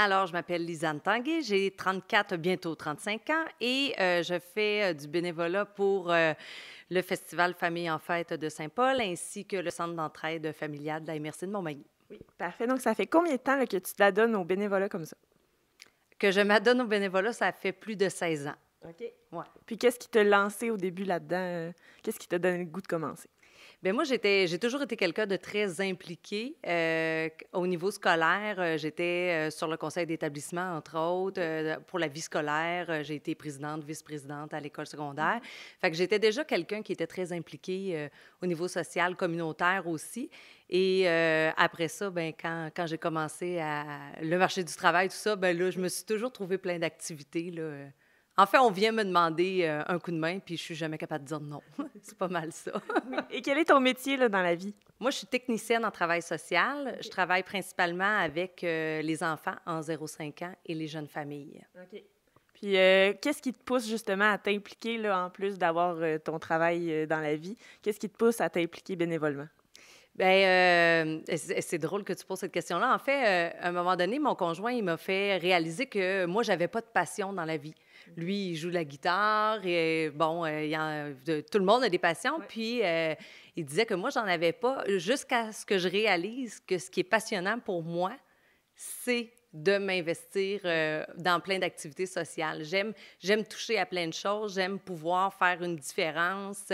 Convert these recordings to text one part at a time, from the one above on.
Alors, je m'appelle Lisanne Tanguay, j'ai 34, bientôt 35 ans et je fais du bénévolat pour le Festival Famille en fête de Saint-Paul ainsi que le Centre d'entraide familiale de la MRC de Montmagny. Oui, parfait. Donc, ça fait combien de temps là, que tu te la donnes au bénévolat comme ça? Que je m'adonne au bénévolat, ça fait plus de 16 ans. OK. Ouais. Puis, qu'est-ce qui t'a lancé au début là-dedans? Qu'est-ce qui t'a donné le goût de commencer? Bien, moi, j'ai toujours été quelqu'un de très impliqué. Au niveau scolaire, j'étais sur le conseil d'établissement, entre autres. Pour la vie scolaire, j'ai été présidente, vice-présidente à l'école secondaire. Fait que j'étais déjà quelqu'un qui était très impliqué au niveau social, communautaire aussi. Et après ça, ben, quand j'ai commencé le marché du travail, tout ça, ben là, je me suis toujours trouvé plein d'activités, là. En fait, on vient me demander un coup de main, puis je suis jamais capable de dire non. C'est pas mal ça. Et quel est ton métier là, dans la vie? Moi, je suis technicienne en travail social. Je travaille principalement avec les enfants en 0-5 ans et les jeunes familles. OK. Puis, qu'est-ce qui te pousse justement à t'impliquer, là, en plus d'avoir ton travail dans la vie? Qu'est-ce qui te pousse à t'impliquer bénévolement? Bien, c'est drôle que tu poses cette question-là. En fait, à un moment donné, mon conjoint, il m'a fait réaliser que moi, j'avais pas de passion dans la vie. Lui, il joue de la guitare et bon, tout le monde a des passions. Ouais. Puis, il disait que moi, j'en avais pas jusqu'à ce que je réalise que ce qui est passionnant pour moi, c'est de m'investir dans plein d'activités sociales. J'aime toucher à plein de choses, j'aime pouvoir faire une différence,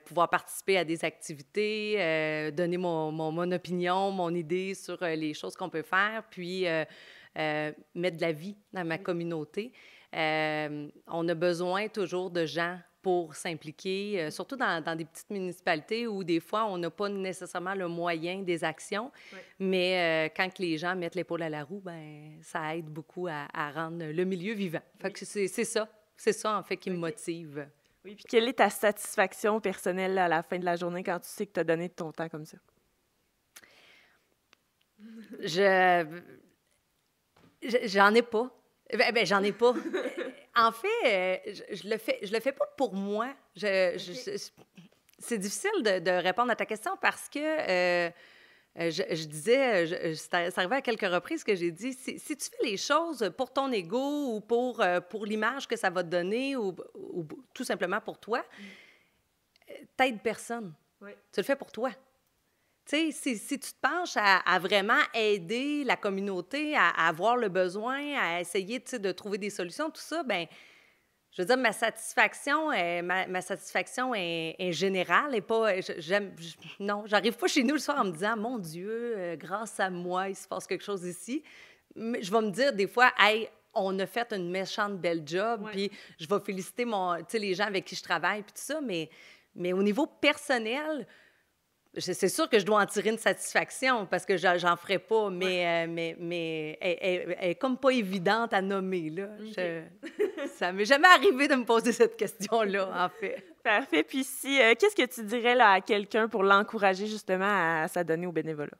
pouvoir participer à des activités, donner mon opinion, mon idée sur les choses qu'on peut faire, puis mettre de la vie dans ma communauté. On a besoin toujours de gens pour s'impliquer, surtout dans des petites municipalités où des fois, on n'a pas nécessairement le moyen des actions, mais quand les gens mettent l'épaule à la roue, ben ça aide beaucoup à rendre le milieu vivant. Fait que c'est ça en fait qui me motive. Oui, puis quelle est ta satisfaction personnelle à la fin de la journée quand tu sais que tu as donné de ton temps comme ça? J'en ai pas. J'en ai pas. En fait, je le fais pas pour moi. C'est difficile de répondre à ta question parce que je disais, c'est arrivé à quelques reprises que j'ai dit, si tu fais les choses pour ton ego ou pour l'image que ça va te donner ou tout simplement pour toi, t'aides personne. Oui. Tu le fais pour toi. Tu sais, si tu te penches à vraiment aider la communauté, à voir le besoin, à essayer, tu sais, de trouver des solutions, tout ça, bien, je veux dire, ma satisfaction est générale et pas... non, j'arrive pas chez nous le soir en me disant « Mon Dieu, grâce à moi, il se passe quelque chose ici. » Mais je vais me dire des fois « Hey, on a fait une méchante belle job. Ouais. » Puis je vais féliciter tu sais, les gens avec qui je travaille, puis tout ça, mais au niveau personnel... C'est sûr que je dois en tirer une satisfaction parce que j'en ferai pas, mais elle est comme pas évidente à nommer, là. Okay. Ça m'est jamais arrivé de me poser cette question-là, en fait. Parfait. Puis qu'est-ce que tu dirais là, à quelqu'un pour l'encourager justement à s'adonner au bénévolat?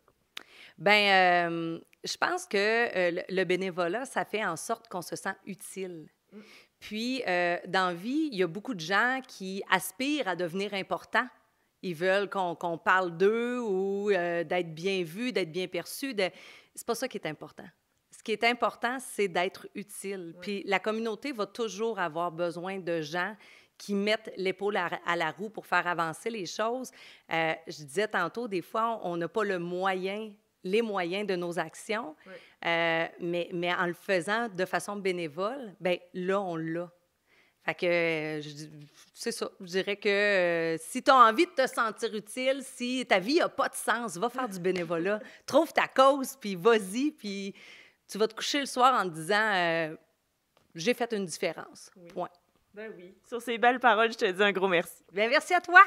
Bien, je pense que le bénévolat, ça fait en sorte qu'on se sent utile. Puis, dans la vie, il y a beaucoup de gens qui aspirent à devenir importants. Ils veulent qu'on parle d'eux ou d'être bien vus, d'être bien perçus. C'est pas ça qui est important. Ce qui est important, c'est d'être utile. Ouais. Puis la communauté va toujours avoir besoin de gens qui mettent l'épaule à la roue pour faire avancer les choses. Je disais tantôt, des fois, on n'a pas les moyens de nos actions, mais en le faisant de façon bénévole, bien là, on l'a. Fait que, c'est ça. Je dirais que si tu as envie de te sentir utile, si ta vie n'a pas de sens, va faire du bénévolat. Trouve ta cause, puis vas-y, puis tu vas te coucher le soir en te disant j'ai fait une différence. Oui. Point. Ben oui. Sur ces belles paroles, je te dis un gros merci. Bien, merci à toi!